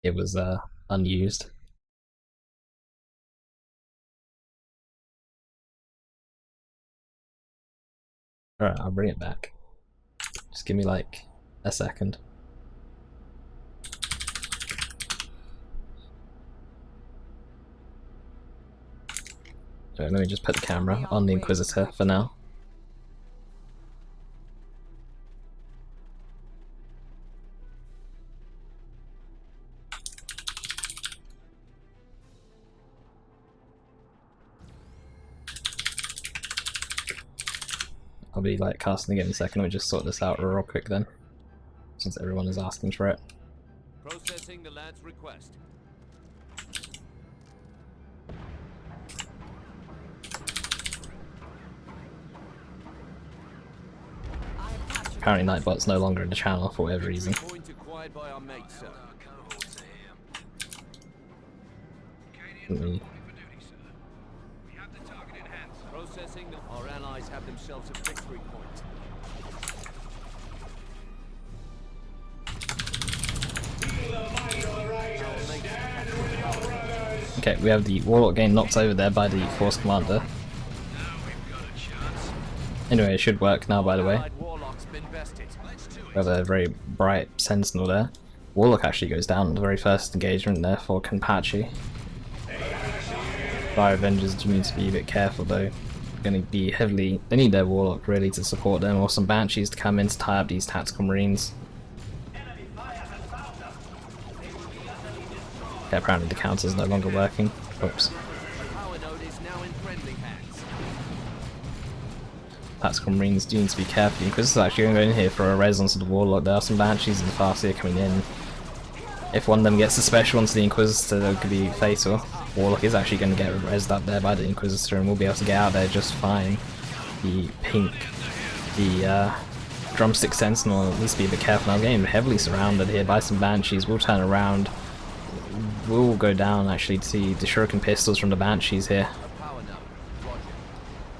it was unused. Alright, I'll bring it back. Just give me like a second. So let me just put the camera on the Inquisitor for now. I'll be like casting again in a second. Let me just sort this out real quick then, since everyone is asking for it. Processing the lad's request. Apparently Nightbot's no longer in the channel for whatever reason. Our allies have themselves a victory point. Okay, we have the Warlock getting knocked over there by the Force Commander. Anyway, it should work now, by the way. We have a very bright Sentinel there. Warlock actually goes down in the very first engagement there for Kenpachi. Fire Avengers do need to be a bit careful though. Going to be heavily... they need their Warlock really to support them, or some Banshees to come in to tie up these Tactical Marines. Okay, apparently the counter's no longer working. Oops. Tactical Marines do need to be careful because this is actually going to go in here for a res onto the Warlock. There are some Banshees and the Farseer coming in. If one of them gets the special onto the Inquisitor, that could be fatal. Warlock is actually going to get resed up there by the Inquisitor and we'll be able to get out there just fine. The pink, the drumstick Sentinel needs to be a bit careful. I'm getting heavily surrounded here by some Banshees. We'll turn around. We'll go down actually to the Shuriken pistols from the Banshees here.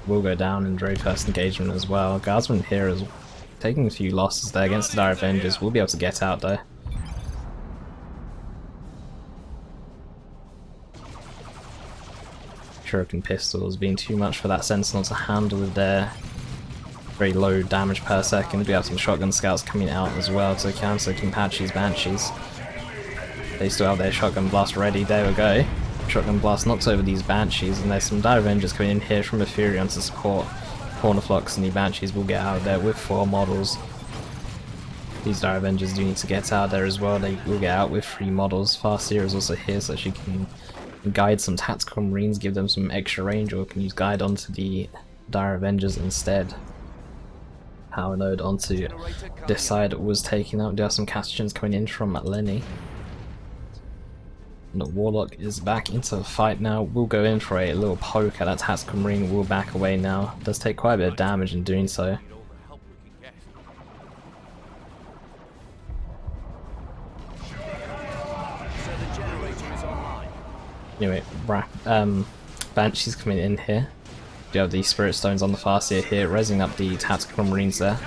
We'll go down in the very first engagement as well. Guardsman here is taking a few losses there against the Dire Avengers. We'll be able to get out there. Shuriken pistols being too much for that Sentinel to handle with their very low damage per second. We have some shotgun scouts coming out as well to counter Kenpachi's Banshees. They still have their shotgun blast ready. There we go. Shotgun blast knocks over these Banshees, and there's some Dire Avengers coming in here from Aetherion to support Cornerflux, and the Banshees will get out of there with 4 models. These Dire Avengers do need to get out there as well. They will get out with 3 models. Farseer is also here so she can guide some Tactical Marines, give them some extra range, or can use guide onto the Dire Avengers instead. Power node onto this side was taken out. There are some Castians coming in from Lenny. The Warlock is back into the fight now. We'll go in for a little poke at that Tactical Marine. We'll back away now. Does take quite a bit of damage in doing so. Anyway, Banshee's coming in here. You have the Spirit Stones on the Farseer here, raising up the Tactical Marines there.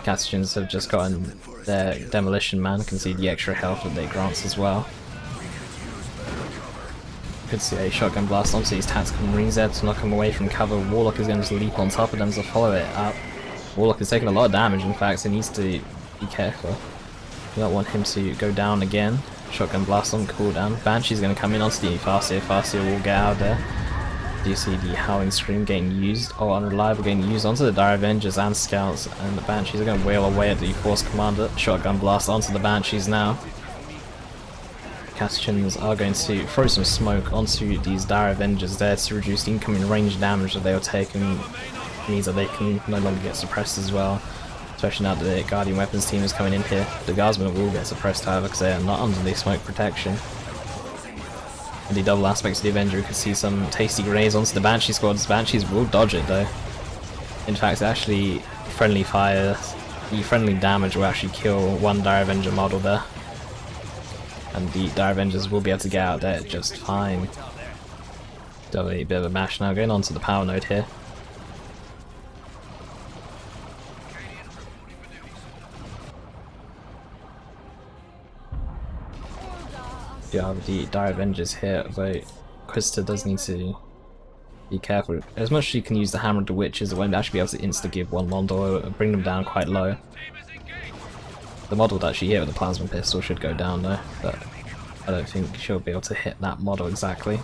Castians have just gotten their Demolition Man, can see the extra health that they grants as well. Could see a shotgun blast onto these Tactical Marines there to knock them away from cover. Warlock is going to leap on top of them to follow it up. Warlock is taking a lot of damage, in fact, so he needs to be careful. We don't want him to go down again. Shotgun blast on cooldown. Banshee's going to come in onto the Farseer. Farseer will get out there. Do you see the Howling Scream getting used, or Unreliable getting used onto the Dire Avengers and Scouts, and the Banshees are going to wail away at the Force Commander. Shotgun blast onto the Banshees now. Castians are going to throw some smoke onto these Dire Avengers there to reduce the incoming range damage that they are taking. It means that they can no longer get suppressed as well, especially now that the Guardian Weapons team is coming in here. The Guardsmen will get suppressed however because they are not under the smoke protection. And the double aspects of the Avenger, you can see some tasty grenades onto the Banshee squads. Banshees will dodge it though. In fact, actually, friendly fire, the friendly damage will actually kill one Dire Avenger model there. And the Dire Avengers will be able to get out there just fine. Definitely a bit of a mash now, going on to the power node here. You have the Dire Avengers here, though Inquisitor does need to be careful. As much as you can use the Hammer of the Witches, it won't actually be able to insta-give one model or bring them down quite low. The model that she hit with the Plasma Pistol should go down though, but I don't think she'll be able to hit that model exactly.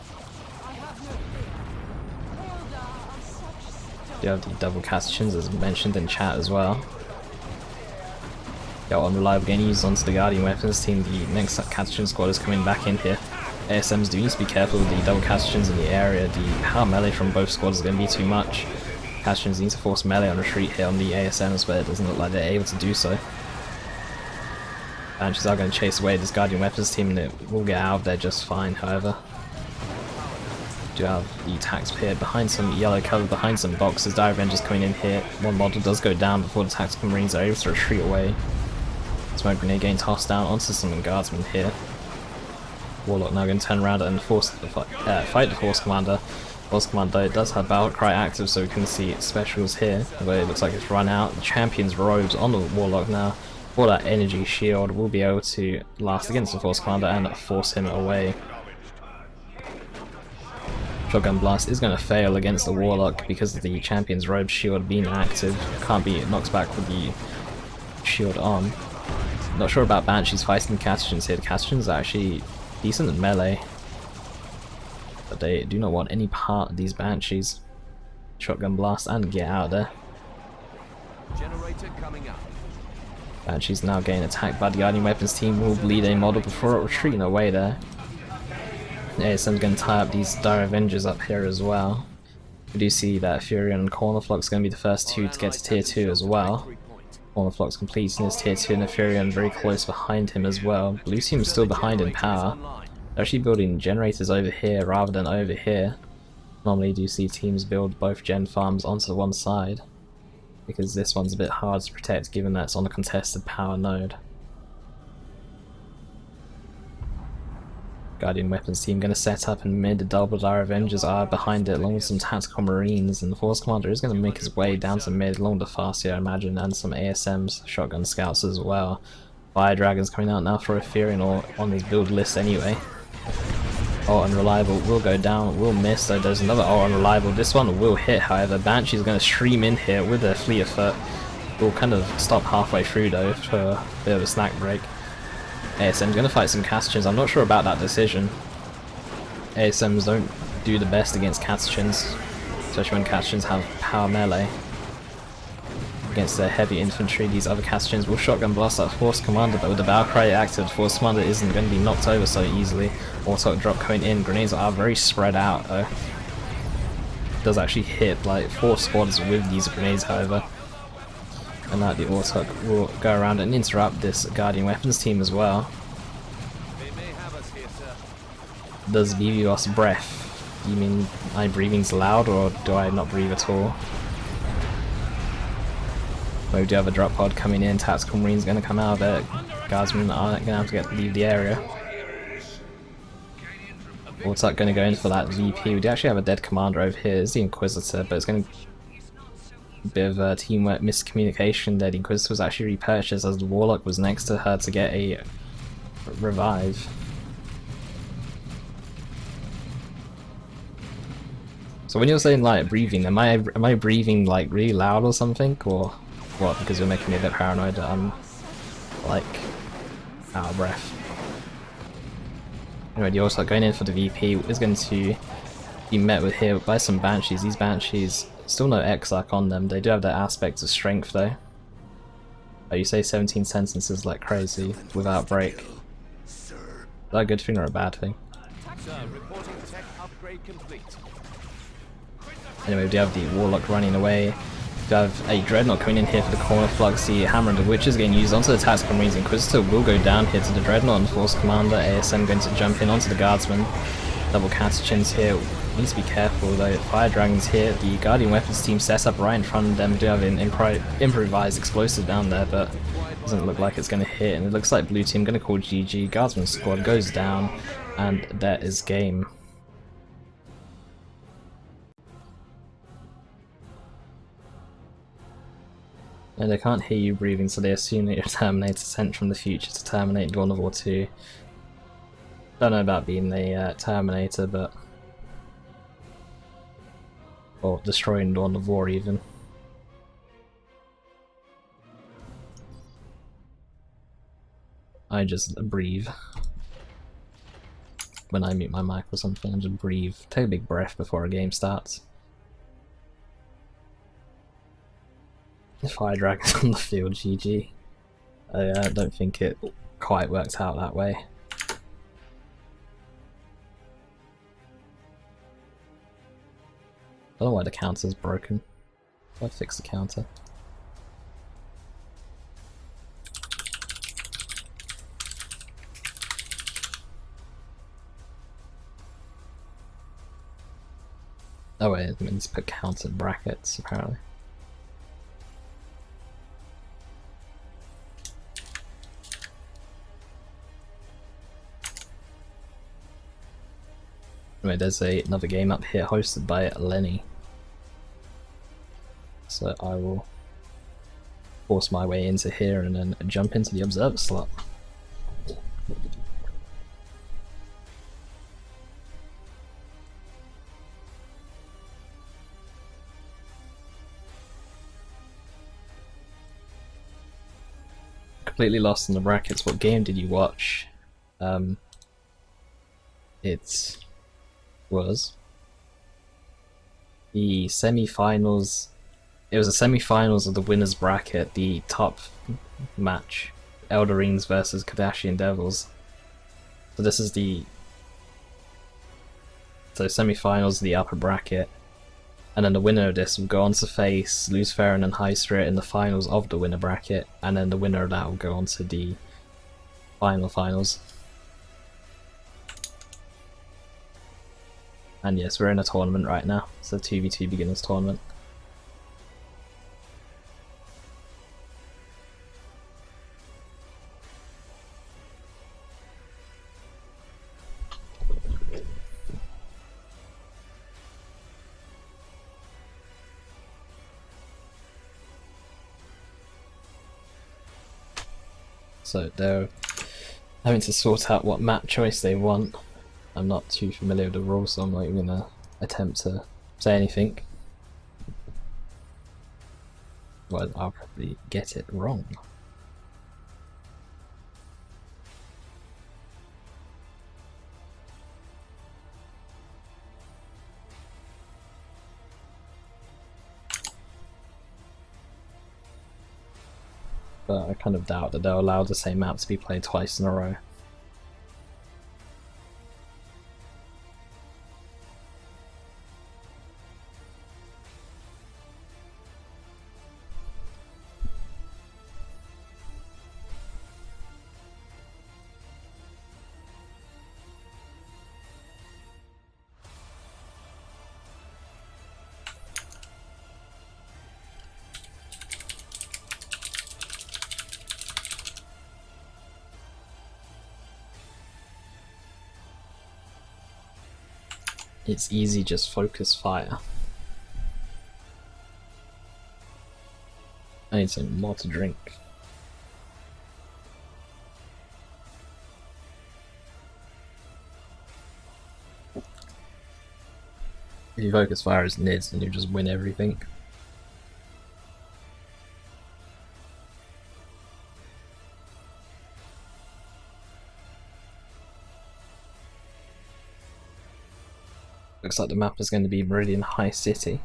You have the double Castations as mentioned in chat as well. Got Unreliable getting used onto the Guardian Weapons team. The next Castasion squad is coming back in here. ASMs do need to be careful with the double Castations in the area. The power melee from both squads is going to be too much. Castasions need to force melee on retreat here on the ASMs, but it doesn't look like they're able to do so. Banshees are going to chase away this Guardian Weapons team and it will get out of there just fine, however. Do have the taxpayer behind some yellow cover, behind some boxes. Dire Avengers coming in here. One model does go down before the tactical marines are able to retreat away. Smoke grenade getting tossed down onto some guardsmen here. Warlock now going to turn around and force the fight the Force Commander. Force Commander does have Battle Cry active, so we can see specials here, but it looks like it's run out. The Champion's robes on the Warlock now. For that energy shield will be able to last against the Force Commander and force him away. Shotgun Blast is going to fail against the Warlock because of the Champion's robe shield being active. Can't be knocked back with the shield on. Not sure about Banshees fighting Castations here. The Castations are actually decent at melee, but they do not want any part of these Banshees. Shotgun Blast and get out of there. Generator coming up. Banshees now getting attacked by the Guardian Weapons team. Will bleed a model before retreating away there. ASM's going to tie up these Dire Avengers up here as well. We do see that Aetherion and Cornerflock's going to be the first two to get to tier 2 as well. Cornerflock's completing his tier 2 and Aetherion very close behind him as well. Blue team's still behind in power. They're actually building generators over here rather than over here. Normally you do see teams build both gen farms onto one side, because this one's a bit hard to protect given that it's on a contested power node. Guardian Weapons team going to set up in mid. The double Dire Avengers are behind it along with some tactical marines, and the Force Commander is going to make his way down to mid along the Farseer I imagine, and some ASMs, shotgun scouts as well. Fire Dragons coming out now for Aetherion, or on his build list anyway. Oh, Unreliable will go down, will miss, though there's another Unreliable. This one will hit, however. Banshee's going to stream in here with their Fleet of Foot. Will kind of stop halfway through though for a bit of a snack break. ASM's going to fight some Castations. I'm not sure about that decision. ASMs don't do the best against Castations, especially when Castations have power melee. Against their heavy infantry, these other Castations will shotgun blast that Force Commander, but with the Battle Cry active, Force Commander isn't going to be knocked over so easily. Auto drop coming in. Grenades are very spread out though. Does actually hit like 4 squads with these grenades, however. And now the Auto will go around and interrupt this Guardian Weapons team as well. Does Vivos breath? You mean my breathing's loud, or do I not breathe at all? We do have a drop pod coming in. Tactical Marine's going to come out of it. Guardsmen are going to have to leave the area. Auto going to go in for that VP. We do actually have a dead commander over here. It's the Inquisitor, but it's going to bit of teamwork miscommunication there. The Inquisitor was actually repurchased as the Warlock was next to her to get a revive. So when you're saying like breathing, am I breathing like really loud or something, or what? Because you're making me a bit paranoid that I'm like out of breath. Anyway, the Warlock going in for the VP is going to be met with here by some Banshees. These Banshees, still no Exarch on them. They do have their aspects of strength though. Oh, you say 17 sentences like crazy without break. Is that a good thing or a bad thing? Anyway, we do have the Warlock running away. We do have a Dreadnought coming in here for the corner flux. The Hammer of the Witches getting used onto the Tactical Marines. Inquisitor will go down here to the Dreadnought and Force Commander. ASM going to jump in onto the Guardsmen. Double Castations here. Needs to be careful though. Fire Dragons here. The Guardian Weapons team set up right in front of them. We do have an improvised explosive down there, but doesn't look like it's going to hit. And it looks like Blue team going to call GG. Guardsman squad goes down, and that is game. And they can't hear you breathing, so they assume that you're Terminator sent from the future to terminate Dawn of War 2. Don't know about being the Terminator, but... or destroying Dawn of War even. I just breathe. When I mute my mic or something, I just breathe. Take a big breath before a game starts. Fire Dragon's on the field, GG. I don't think it quite worked out that way. I don't know why the counter's broken. I'll fix the counter. Oh wait, it means put counter brackets apparently. Anyway, there's another game up here hosted by Lenny. So I will force my way into here and then jump into the observer slot. Completely lost in the brackets. What game did you watch? It was the semi-finals. It was the semi-finals of the winners bracket, the top match, Eldarines versus Kardashian Devils. So this is the semi-finals of the upper bracket, and then the winner of this will go on to face Luciferin and High Spirit in the finals of the winner bracket, and then the winner of that will go on to the finals. And yes, we're in a tournament right now. It's a 2v2 beginners tournament. So they're having to sort out what map choice they want. I'm not too familiar with the rules, so I'm not even going to attempt to say anything. Well, I'll probably get it wrong. But I kind of doubt that they'll allow the same map to be played twice in a row. It's easy, just focus fire. I need some more to drink. If you focus fire as Nids, then you just win everything. Looks like the map is going to be Meridian High City.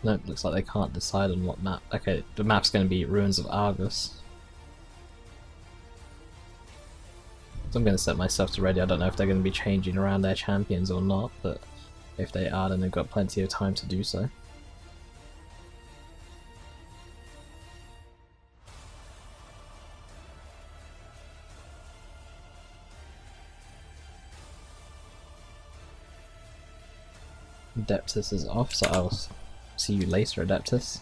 Nope, looks like they can't decide on what map. Okay, the map's going to be Ruins of Argus. So I'm going to set myself to ready. I don't know if they're going to be changing around their champions or not, but if they are, then they've got plenty of time to do so. Adeptus is off, so I'll see you later, Adeptus.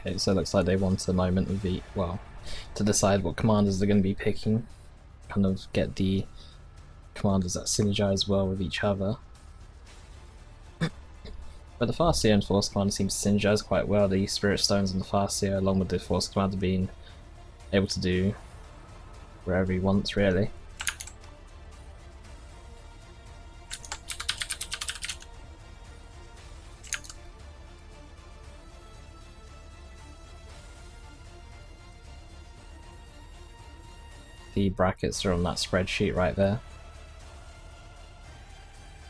Okay, so it looks like they want a moment of the, well, to decide what commanders they're going to be picking, kind of get the commanders that synergize well with each other. But the Farseer and Force Commander seem to synergize quite well, the Spirit Stones and the Farseer, along with the Force Commander being able to do wherever he wants, really. The brackets are on that spreadsheet right there.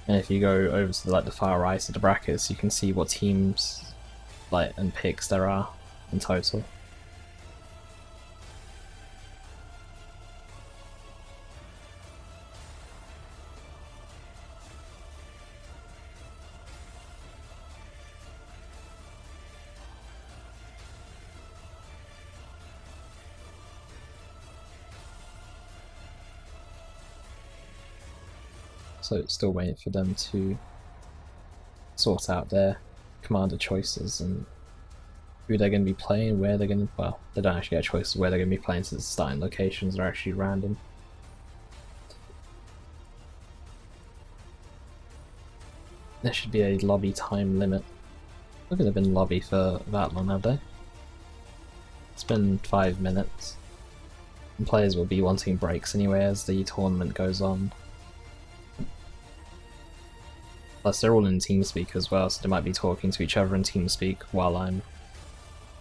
And if you go over to the far right of the brackets, you can see what teams and picks there are in total. So still waiting for them to sort out their commander choices and who they're going to be playing, where they're going to, well, they don't actually get choices where they're going to be playing since the starting locations are actually random. There should be a lobby time limit. I think they've been in lobby for that long, have they? It's been 5 minutes. And players will be wanting breaks anyway as the tournament goes on. Plus they're all in TeamSpeak as well, so they might be talking to each other in TeamSpeak while I'm...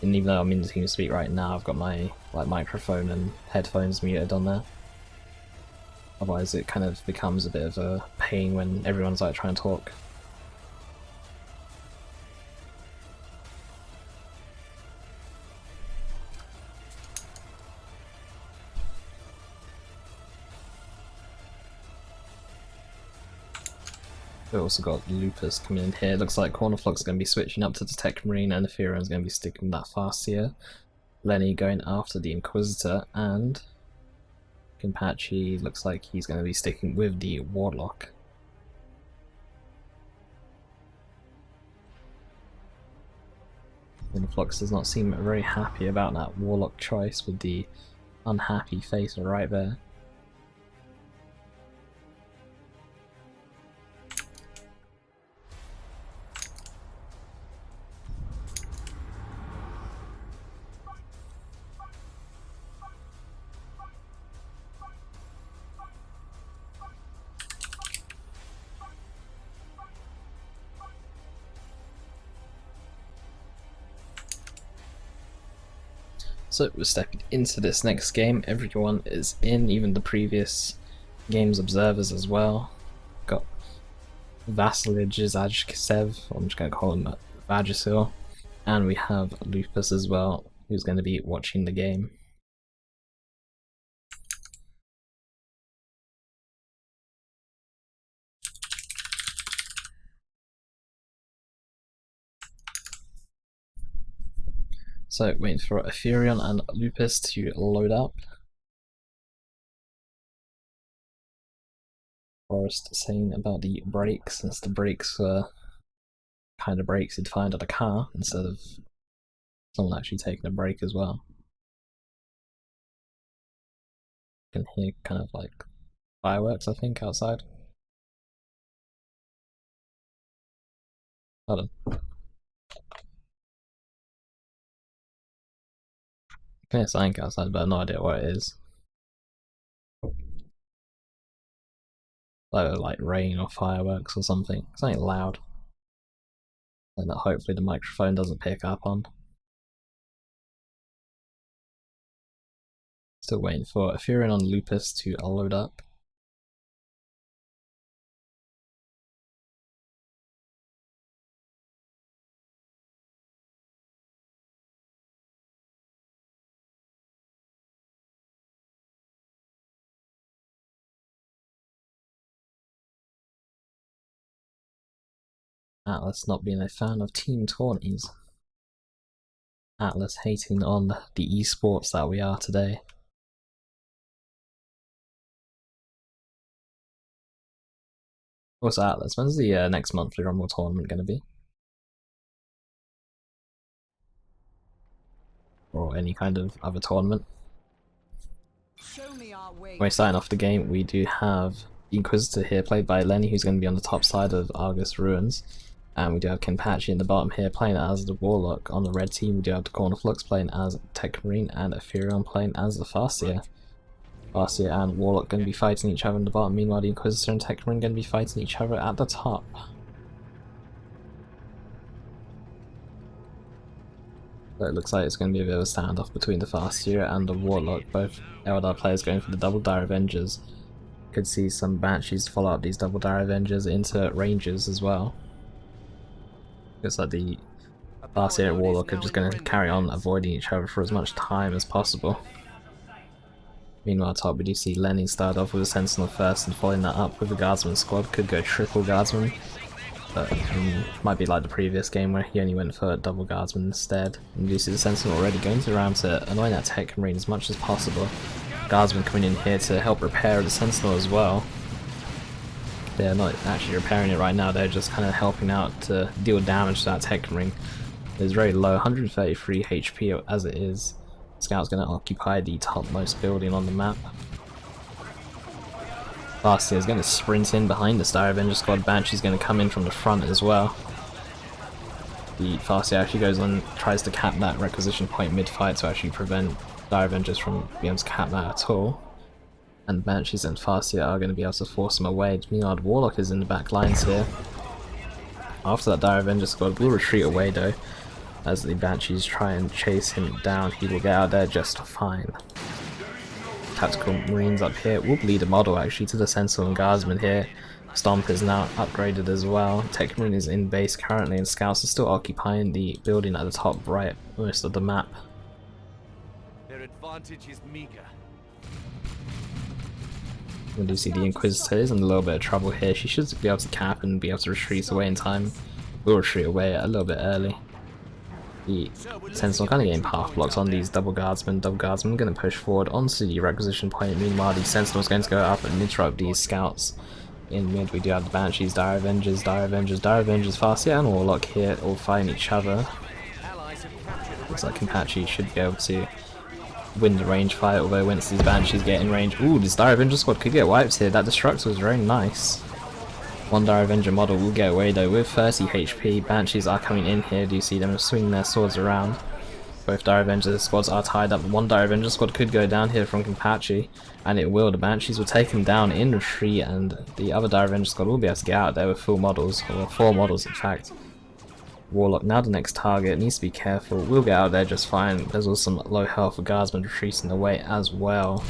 And even though I'm in TeamSpeak right now, I've got my microphone and headphones muted on there. Otherwise it kind of becomes a bit of a pain when everyone's trying to talk. We've also got Lupus coming in here. Looks like Cornerflock's going to be switching up to Detect Marine, and Aetherion is going to be sticking with that Farseer. Lenny going after the Inquisitor, and Kenpachi looks like he's going to be sticking with the Warlock. Cornerflock does not seem very happy about that Warlock choice with the unhappy face right there. So we're stepping into this next game. Everyone is in, even the previous game's observers as well. Got Vassalages, Ajkisev, I'm just going to call him Vagisil, and we have Lupus as well, who's going to be watching the game. So waiting for Aetherion and Lupus to load up. Forrest saying about the brakes, since the brakes were kind of brakes you'd find at a car instead of someone actually taking a brake as well. You can hear kind of fireworks, I think, outside. Hold on. I can hear something outside, but I have no idea what it is. Like rain or fireworks or something. Something loud. And that hopefully the microphone doesn't pick up on. Still waiting for Aetherion on Lupus to load up. Atlas not being a fan of Team Tourneys. Atlas hating on the esports that we are today. Also, Atlas, when's the next monthly Rumble tournament going to be? Or any kind of other tournament? We're starting off the game. We do have the Inquisitor here, played by Lenny, who's going to be on the top side of Argus Ruins. And we do have Kenpachi in the bottom here, playing as the Warlock. On the red team, we do have the Corner Flux playing as Tech Marine, and Aetherion playing as the Farseer. Farseer and Warlock going to be fighting each other in the bottom. Meanwhile, the Inquisitor and Tech Marine going to be fighting each other at the top. So it looks like it's going to be a bit of a standoff between the Farseer and the Warlock. Both Eldar players going for the double Dire Avengers. Could see some Banshees follow up these double Dire Avengers into Rangers as well. Looks like the Farseer and Warlock are just going to carry on avoiding each other for as much time as possible. Meanwhile, top we do see Lenny start off with a Sentinel first and following that up with a Guardsman squad. Could go triple Guardsman, but might be like the previous game where he only went for double Guardsman instead. And you see the Sentinel already going around to annoy that Tech Marine as much as possible. Guardsman coming in here to help repair the Sentinel as well. They're not actually repairing it right now, they're just kind of helping out to deal damage to that Tech Marine. It's very low, 133 HP as it is. Scout's going to occupy the topmost building on the map. Farseer is going to sprint in behind the Dire Avenger squad. Banshee's going to come in from the front as well. The Farseer actually goes on, tries to cap that requisition point mid-fight to actually prevent Dire Avengers from being able to cap that at all. And Banshees and Farseer are going to be able to force him away. Meanwhile, Warlock is in the back lines here. After that Dire Avenger squad will retreat away though, as the Banshees try and chase him down. He will get out there just fine. Tactical Marines up here will bleed a model actually to the Sentinel and Guardsman here. Stomp is now upgraded as well. Tech Marine is in base currently, and Scouts are still occupying the building at the top right most of the map. Their advantage is meager. We do see the Inquisitor is in a little bit of trouble here. She should be able to cap and be able to retreat away in time. We'll retreat away a little bit early. The Sentinel kind of getting path blocks on these double Guardsmen. Double Guardsmen going to push forward onto the requisition point. Meanwhile, the Sentinel is going to go up and interrupt these Scouts. In mid, we do have the Banshees, Dire Avengers, Farseer and Warlock here, all fighting each other. Looks like Kenpachi should be able to win the range fight, although once these Banshees get in range, ooh, this Dire Avenger squad could get wiped here. That Destructor was very nice. One Dire Avenger model will get away though with 30 HP. Banshees are coming in here. Do you see them swinging their swords around? Both Dire Avenger squads are tied up. One Dire Avenger squad could go down here from Kenpachi, and it will. The Banshees will take him down in retreat, and the other Dire Avenger squad will be able to get out there with full models, or 4 models in fact. Warlock now the next target, needs to be careful. We'll get out there just fine. There's also some low health for Guardsmen retreating away as well.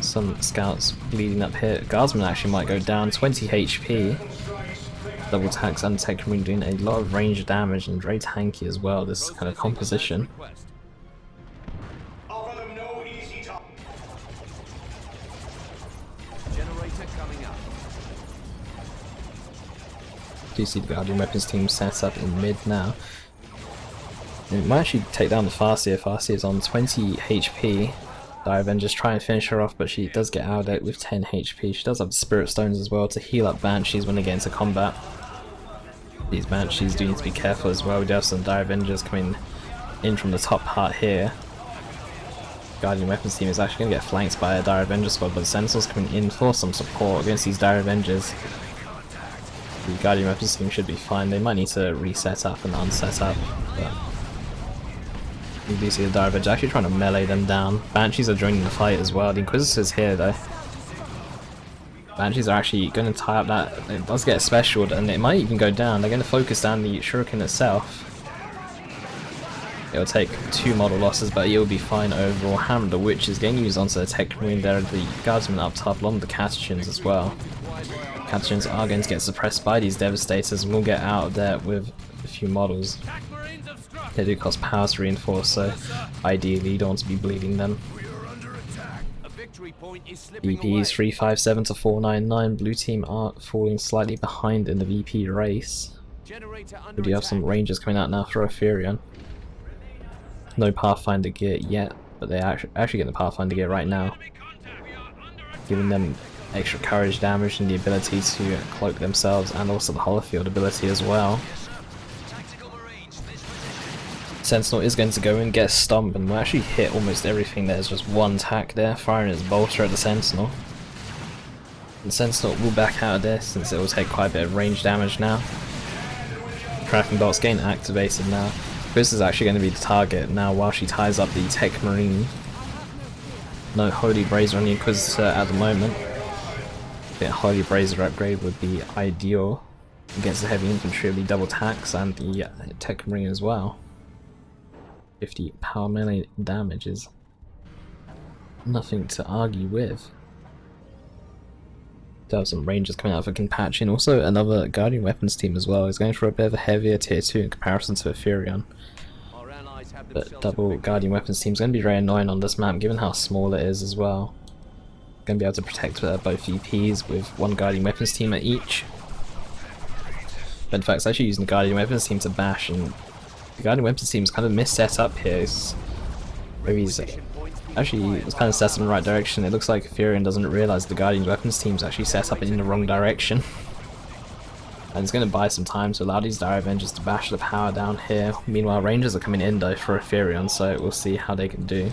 Some Scouts bleeding up here. Guardsmen actually might go down, 20 HP. Double Tax and Tech Marine doing a lot of range damage and very tanky as well, this kind of composition. Do you see the Guardian Weapons team set up in mid now? And it might actually take down the Farseer. Farseer is on 20 HP. Dire Avengers try and finish her off, but she does get out of it with 10 HP. She does have Spirit Stones as well to heal up Banshees when they get into combat. These Banshees do need to be careful as well. We do have some Dire Avengers coming in from the top part here. Guardian Weapons team is actually going to get flanked by a Dire Avenger squad, but the Sentinels coming in for some support against these Dire Avengers. The Guardian Weapons team should be fine. They might need to reset up and unset up, but you do see the Dire Avengers actually trying to melee them down. Banshees are joining the fight as well. The Inquisitor's here though. Banshees are actually going to tie up that. It does get specialed and it might even go down. They're going to focus down the Shuriken itself. It'll take 2 model losses, but you'll be fine overall. Hammer the Witch is getting used onto the Tech Marine there. The Guardsmen up top, along with the Catachans as well. Catachans are going to get suppressed by these Devastators, and we'll get out there with a few models. They do cost power to reinforce, so ideally you don't want to be bleeding them. A victory point is slipping VP is away. 357 to 499. Blue team are falling slightly behind in the VP race. Generator We under do have some attack. Rangers coming out now for Aetherion. No Pathfinder gear yet, but they're actually getting the Pathfinder gear right now, giving them extra courage damage and the ability to cloak themselves, and also the holofield ability as well. Sentinel is going to go and get a stomp, and will actually hit almost everything. There's just one tack there, firing his bolter at the Sentinel. The Sentinel will back out of this since it will take quite a bit of range damage now. Tracking bolt's getting activated now. This is actually going to be the target now while she ties up the Tech Marine. No Holy Brazier on the Inquisitor at the moment. The Holy Brazier upgrade would be ideal against the heavy infantry of the double tacks and the Tech Marine as well. 50 power melee damage is nothing to argue with. Do have some Rangers coming out for Kenpachi, and also another Guardian Weapons team as well. He's going for a bit of a heavier tier 2 in comparison to Aetherion. But double Guardian Weapons team is going to be very annoying on this map given how small it is as well. Going to be able to protect both VPs with one Guardian Weapons team at each. But in fact it's actually using the Guardian Weapons team to bash, and the Guardian Weapons team is kind of mis-set up here. Maybe he's actually it's kind of set in the right direction. It looks like Aetherion doesn't realise the Guardian Weapons team is actually set up in the wrong direction. And it's going to buy some time to allow these Dire Avengers to bash the power down here. Meanwhile, Rangers are coming in though for Aetherion, so we'll see how they can do.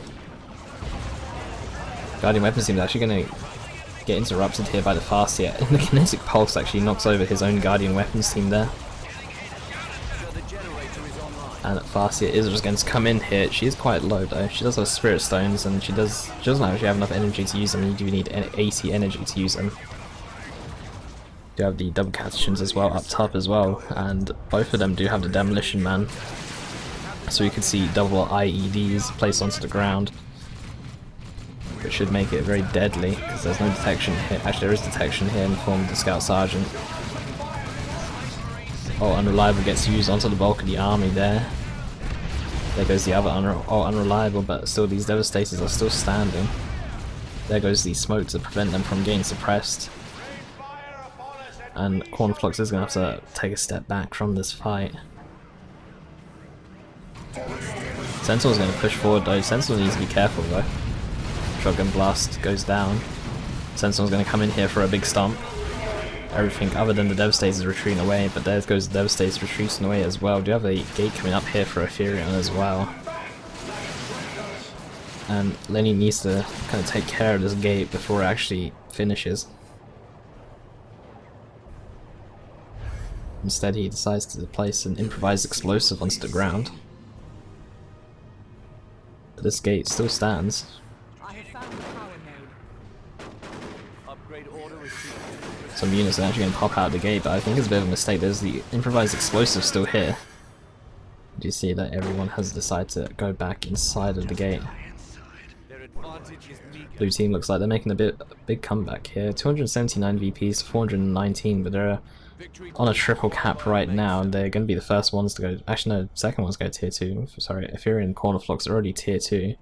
Guardian Weapons team is actually going to get interrupted here by the Farseer, and the Kinetic Pulse actually knocks over his own Guardian Weapons team there. And Farseer is just going to come in here. She is quite low though. She does have Spirit Stones, and she doesn't actually have enough energy to use them. You do need 80 energy to use them. You have the double Catachans as well up top as well, and both of them do have the Demolition Man. So you can see double IEDs placed onto the ground, which should make it very deadly because there's no detection here. Actually, there is detection here in the form of the Scout Sergeant. Oh, Unreliable gets used onto the bulk of the army there. There goes the other Unreliable, but still these Devastators are still standing. There goes the smoke to prevent them from getting suppressed. And Cornflux is going to have to take a step back from this fight. Sentinel's going to push forward though. Sentinel needs to be careful though. Shotgun Blast goes down. Sentinel's going to come in here for a big stomp. Everything other than the Devastators is retreating away, but there goes the Devastators retreating away as well. Do you have a gate coming up here for Aetherion as well? And Lenny needs to kind of take care of this gate before it actually finishes. Instead he decides to place an improvised explosive onto the ground. But this gate still stands. Some units are actually going to pop out of the gate, but I think it's a bit of a mistake. There's the improvised explosive still here. Do you see that everyone has decided to go back inside of the gate? Blue team looks like they're making a big comeback here. 279 VPs, 419, but they're on a triple cap right now, and they're going to be the first ones to go. Actually, no, second ones go tier 2. Sorry, Aetherion and Cornflux are already tier 2.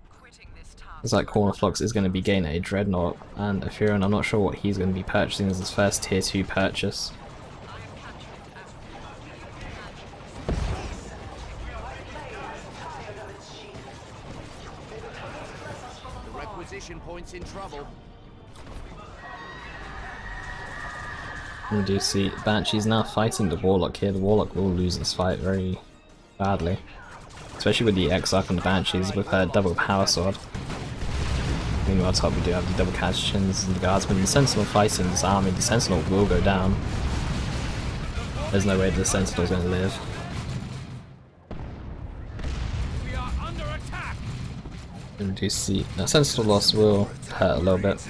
Looks like Cornflux is going to be getting a Dreadnought, and Aetherion, I'm not sure what he's going to be purchasing as his first tier 2 purchase. The requisition point's in trouble. We do see Banshee's now fighting the Warlock here. The Warlock will lose this fight very badly, especially with the Exarch and the Banshees with her double power sword. Meanwhile, top we do have the double Catachans and the Guardsmen. The Sentinel fighting this army. The Sentinel will go down. There's no way the Sentinel is going to live. And we do see now Sentinel loss will hurt a little bit.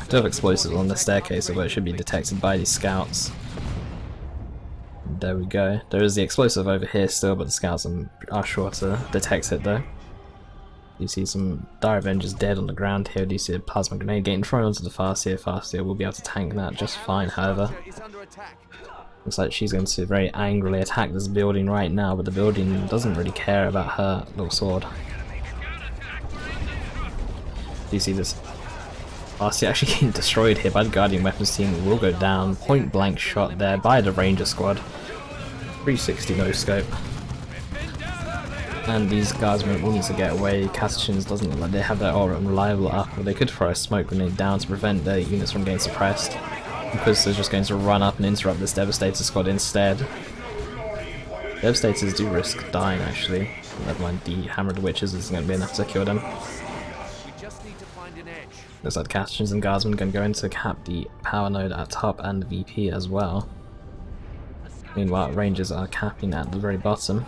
Do have explosives on the staircase, although it should be detected by these scouts. And there we go. There is the explosive over here still, but the scouts are sure to detect it though. You see some Dire Avengers dead on the ground here. Do you see a plasma grenade getting thrown onto the Farseer? Farseer will be able to tank that just fine, however. Looks like she's going to very angrily attack this building right now, but the building doesn't really care about her little sword. Do you see this Farseer actually getting destroyed here by the Guardian Weapons team. Will go down. Point blank shot there by the Ranger squad. 360 no scope. And these guardsmen will need to get away. Kardashians doesn't look like they have their aura reliable up, but they could throw a smoke grenade down to prevent their units from getting suppressed. Inquisitor's just going to run up and interrupt this Devastator squad instead. Devastators do risk dying actually. Never mind, the Hammered Witches isn't going to be enough to kill them. Looks like the Kardashians and Guardsmen are going to go in to cap the power node at top and the VP as well. Meanwhile, Rangers are capping at the very bottom.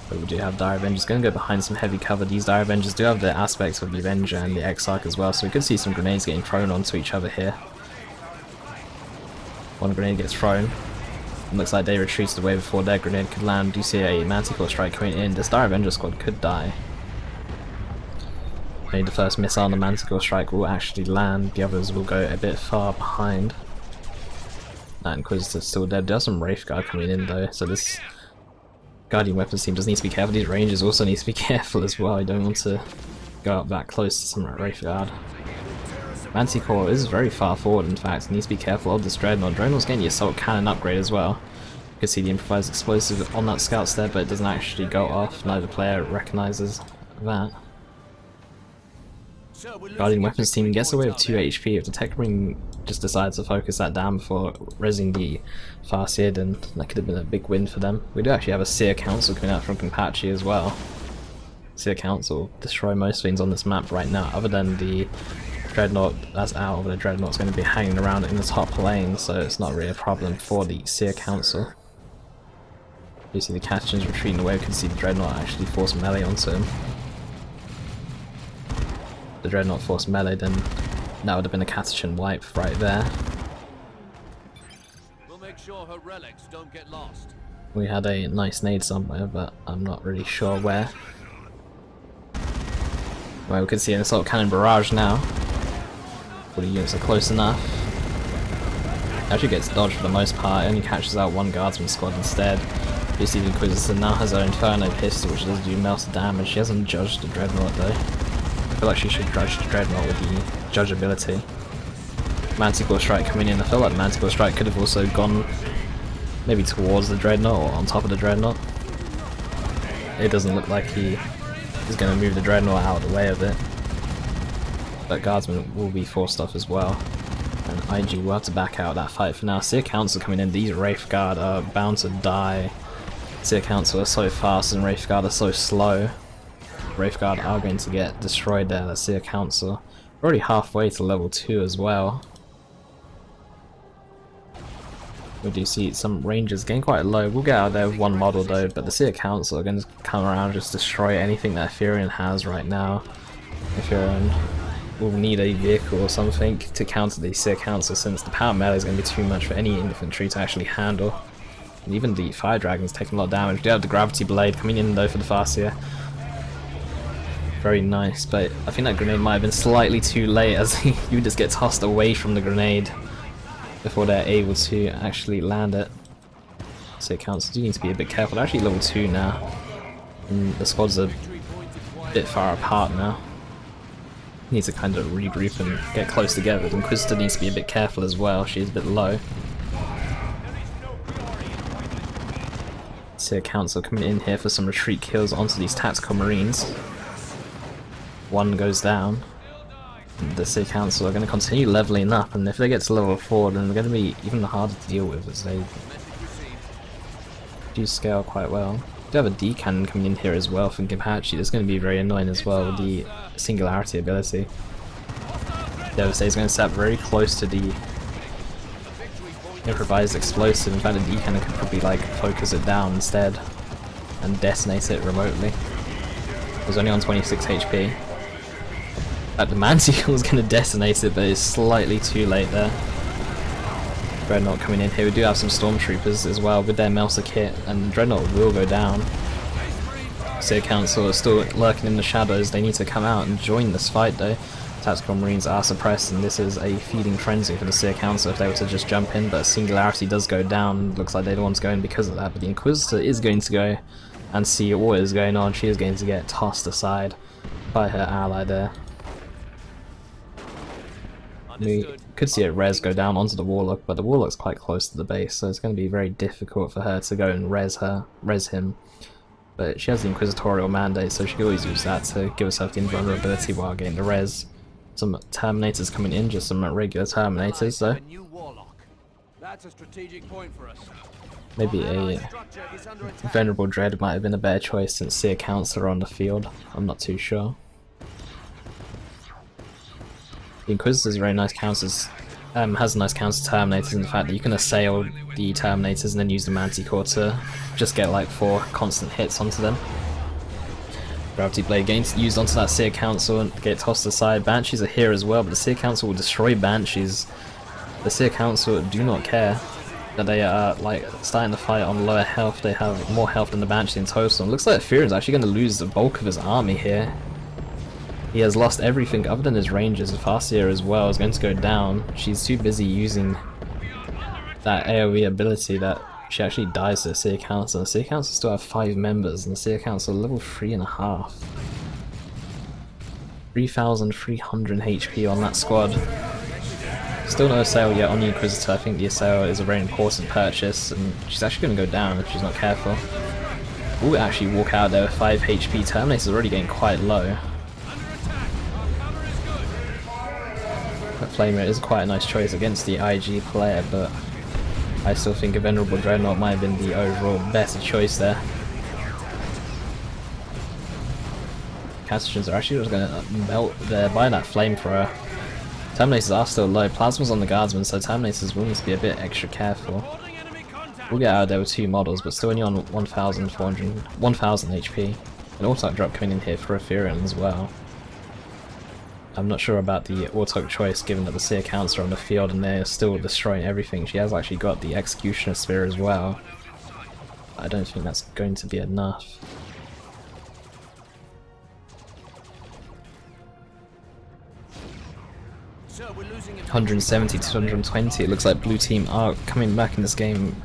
But we do have Dire Avengers going to go behind some heavy cover. These Dire Avengers do have the aspects of the Avenger and the Exarch as well, so we could see some grenades getting thrown onto each other here. One grenade gets thrown. It looks like they retreated away before their grenade could land. Do you see a Manticore strike coming in? This Dire Avenger squad could die. Maybe the first missile on the Manticore strike will actually land, the others will go a bit far behind. That Inquisitor's still dead. There's some Wraithguard coming in though, so this Guardian Weapons team does need to be careful. These Rangers also need to be careful as well. You don't want to go up that close to some Wraithguard. Manticore is very far forward in fact, needs to be careful of this Dreadnought. Dreadnought's getting the Assault Cannon upgrade as well. You can see the improvised explosive on that Scout there, but it doesn't actually go off. Neither player recognises that. Guardian Weapons team gets away with 2 HP. If the Tech Ring just decides to focus that down before rezzing the Farseer, then that could have been a big win for them. We do actually have a Seer Council coming out from Kenpachi as well. Seer Council destroy most things on this map right now, other than the Dreadnought that's out. The Dreadnought's going to be hanging around in the top lane, so it's not really a problem for the Seer Council. You see the Kardashians retreating away. We can see the Dreadnought actually force melee onto him. The Dreadnought forced melee, then that would have been a Kardashian wipe right there. We'll make sure her relics don't get lost. We had a nice nade somewhere, but I'm not really sure where. Well, we can see an assault cannon barrage now. All the units are close enough. Actually gets dodged for the most part, it only catches out one guardsman squad instead. You see the Inquisitor now has her Inferno pistol, which does do massive damage. She hasn't judged the Dreadnought though. I feel like she should judge the Dreadnought with the judge ability. Manticore Strike coming in. I feel like Manticore Strike could have also gone maybe towards the Dreadnought or on top of the Dreadnought. It doesn't look like he is going to move the Dreadnought out of the way of it. But Guardsmen will be forced off as well. And IG will have to back out that fight for now. Seer Council coming in. These Wraithguard are bound to die. Seer Council are so fast and Wraithguard are so slow. Wraithguard are going to get destroyed there. Let's see a Council. We're already halfway to level 2 as well. We do see some Rangers getting quite low. We'll get out there with one model though, but the Seer Council are going to come around and just destroy anything that Aetherion has right now. Aetherion will need a vehicle or something to counter the Seer Council, since the power melee is going to be too much for any infantry to actually handle. And even the Fire Dragon's taking a lot of damage. We do have the Gravity Blade coming in though for the Farseer. Very nice, but I think that grenade might have been slightly too late, as you just get tossed away from the grenade before they're able to actually land it. So it counts. You need to be a bit careful. They're actually level 2 now, and the squads are a bit far apart now. Need to kind of regroup and get close together. The Inquisitor needs to be a bit careful as well. She's a bit low. Seer Council coming in here for some retreat kills onto these tactical marines. One goes down. The Seer Council are going to continue leveling up, and if they get to level 4 then they're going to be even harder to deal with, as they do scale quite well. We have a D cannon coming in here as well from Kenpachi. That's going to be very annoying as well with the Singularity ability. Devastator is going to set very close to the improvised explosive. In fact, the D cannon could probably like focus it down instead and detonate it remotely. It was only on 26 HP. The Manticore is going to detonate it, but it's slightly too late there. Dreadnought coming in here. We do have some Stormtroopers as well with their Melsa kit, and Dreadnought will go down. Seer Council are still lurking in the shadows. They need to come out and join this fight though. Tactical Marines are suppressed, and this is a feeding frenzy for the Seer Council if they were to just jump in, but Singularity does go down. Looks like they don't want to go in because of that, but the Inquisitor is going to go. and see what is going on. She is going to get tossed aside by her ally there. We could see a res go down onto the Warlock, but the Warlock's quite close to the base, so it's going to be very difficult for her to go and res him. But she has the Inquisitorial mandate, so she can always use that to give herself the invulnerability while getting the res. Some Terminators coming in, just some regular Terminators though. That's a strategic point for us. Maybe a Venerable Dread might have been a better choice since Seer Counselor on the field. I'm not too sure. The Inquisitor's very nice counters, has nice counter Terminators in the fact that you can assail the Terminators and then use the Manticore to just get like 4 constant hits onto them. Gravity Blade against used onto that Seer Council and get tossed aside. Banshees are here as well, but the Seer Council will destroy Banshees. The Seer Council do not care that they are like starting to fight on lower health. They have more health than the Banshee in total. It looks like Aetherion is actually going to lose the bulk of his army here. He has lost everything other than his rangers. Farseer as well is going to go down. She's too busy using that AoE ability that she actually dies to the Seer Council. The Seer Council still have 5 members, and the Seer Council level 3.5. 3,300 HP on that squad. Still no assail yet on the Inquisitor. I think the assail is a very important purchase, and she's actually going to go down if she's not careful. We'll actually walk out there with 5 HP. Terminator's already getting quite low. That Flamer is quite a nice choice against the IG player, but I still think a Venerable Dreadnought might have been the overall better choice there. Castatrons are actually just going to melt there by that Flamethrower. Terminators are still low. Plasma's on the Guardsman, so Terminators will need to be a bit extra careful. We'll get out of there with 2 models, but still only on 1,000 HP. An auto drop coming in here for Aetherion as well. I'm not sure about the auto choice given that the Seer Counts are on the field and they're still destroying everything. She has actually got the Executioner Spear as well. I don't think that's going to be enough. So we're losing 170 to 220. It looks like blue team are coming back in this game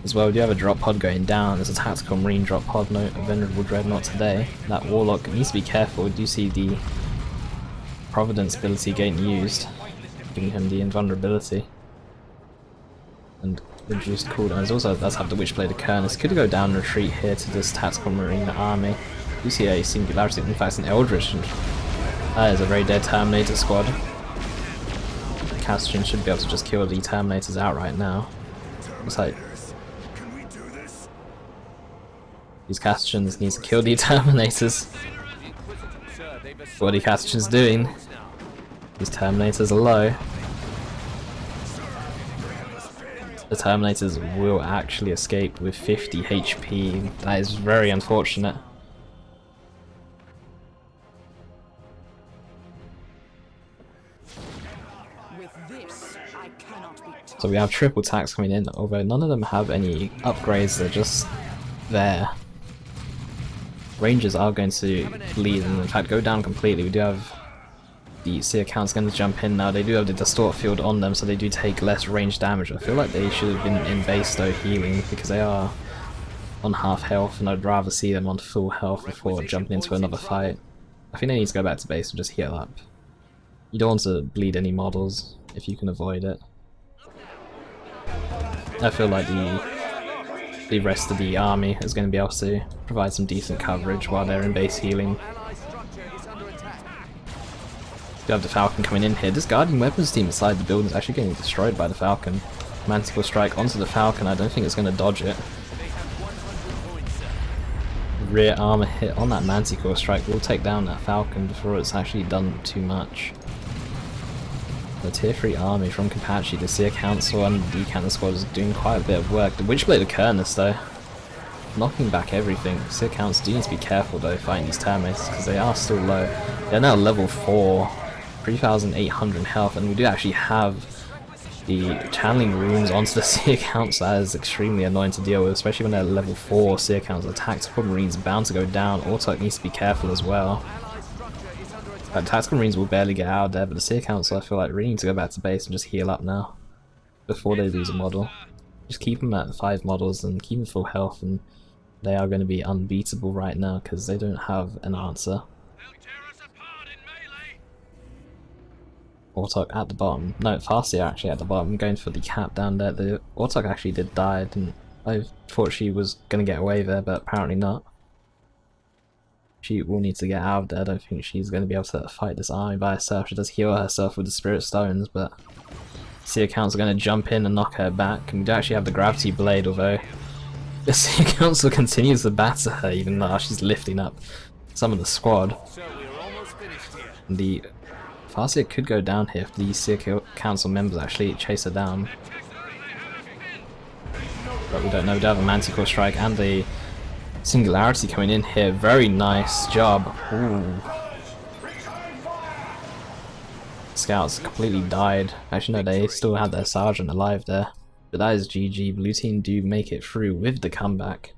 as well. We do have a drop pod going down. There's a tactical marine drop pod, no Venerable Dreadnought today. That Warlock needs to be careful. We do see the Providence ability getting used, giving him the invulnerability and reduced cooldowns. Also does have the Witchblade of Kernus. Could go down and retreat here to this tactical marine army. You see a singularity, in fact an Eldritch, and that is a very dead Terminator squad. Castatrons should be able to just kill the Terminators outright now. Looks like these Castatrons need to kill the Terminators. What are the Castatrons doing? These Terminators are low. The Terminators will actually escape with 50 HP. That is very unfortunate. So we have triple attacks coming in, although none of them have any upgrades, they're just there. Rangers are going to bleed and in fact go down completely. We do have the Seer Count's going to jump in now. They do have the Distort Field on them, so they do take less range damage. I feel like they should have been in base though healing, because they are on half health and I'd rather see them on full health before jumping into another fight. I think they need to go back to base and just heal up. You don't want to bleed any models if you can avoid it. I feel like the rest of the army is going to be able to provide some decent coverage while they're in base healing. You have the Falcon coming in here. This Guardian Weapons team inside the building is actually getting destroyed by the Falcon. Manticore Strike onto the Falcon, I don't think it's going to dodge it. Rear armor hit on that Manticore Strike will take down that Falcon before it's actually done too much. The tier 3 army from Kenpachi, the Seer Council and the Decanter squad is doing quite a bit of work. The Witchblade of Kernus though, knocking back everything. Seer Counts do need to be careful though fighting these Terminators because they are still low. They're now level 4, 3,800 health, and we do actually have the channeling runes onto the Seer Counts. That is extremely annoying to deal with, especially when they're level 4 Seer Counts. The Tactical Marines bound to go down. Auto needs to be careful as well. Tactical Marines will barely get out of there, but the Seer Council I feel like really need to go back to base and just heal up now before they lose a model. Just keep them at 5 models and keep them full health, and They are going to be unbeatable right now because they don't have an answer. Warlock at the bottom. No, Farseer actually at the bottom, going for the cap down there. The Warlock actually did die. I thought she was going to get away there, but apparently not. She will need to get out of there. I don't think she's going to be able to fight this army by herself. She does heal herself with the Spirit Stones, but Seer Council are going to jump in and knock her back. And we do actually have the Gravity Blade, although the Seer Council continues to batter her even though she's lifting up some of the squad. The Farseer could go down here if the Seer Council members actually chase her down. But we don't know. We do have a Manticore Strike and the Singularity coming in here. Very nice job. Ooh. Scouts completely died. Actually no, they still had their sergeant alive there. But that is GG. Blue team do make it through with the comeback.